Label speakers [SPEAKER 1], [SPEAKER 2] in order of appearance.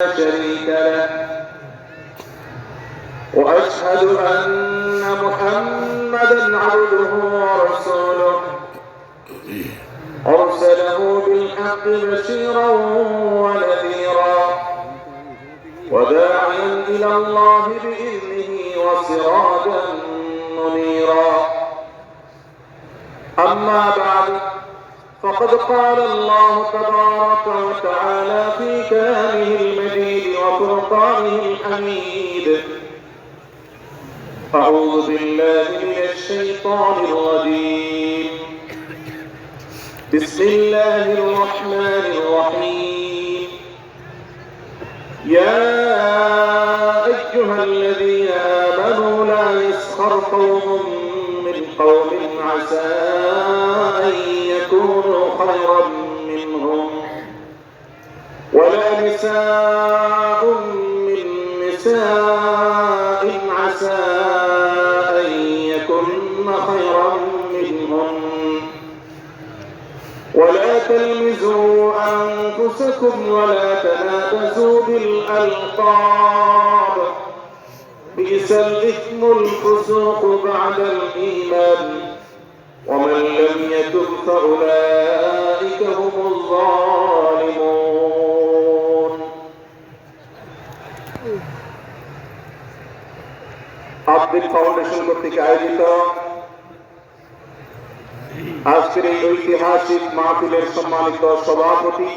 [SPEAKER 1] شريك له وأشهد أن محمدا عبده ورسوله أرسله بالحق بشيرا ونذيرا وداعيا إلى الله بإذنه وسراجا منيرا. أما بعد، فقد قال الله تبارك وتعالى في كلامه المجيد وفرقانه الحميد: أعوذ بالله من الشيطان الرجيم. بسم الله الرحمن الرحيم. يا أيها الذين آمنوا لا يسخر قوم من قوم عسى أن يكونوا خيرا منهم ولا نساء من نساء عسى أن يكن خيرا منهم ولا تلمزوا أنفسكم ولا تنابزوا بالألقاب بئس الإثم الفسوق بعد الإيمان ومن لم يتب فأولئك هم الظالمون. আব্দুল ফাউন্ডেশন কর্তৃক আয়োজিত আজকের এই ঐতিহাসিক মাহফিলের সম্মানিত সভাপতি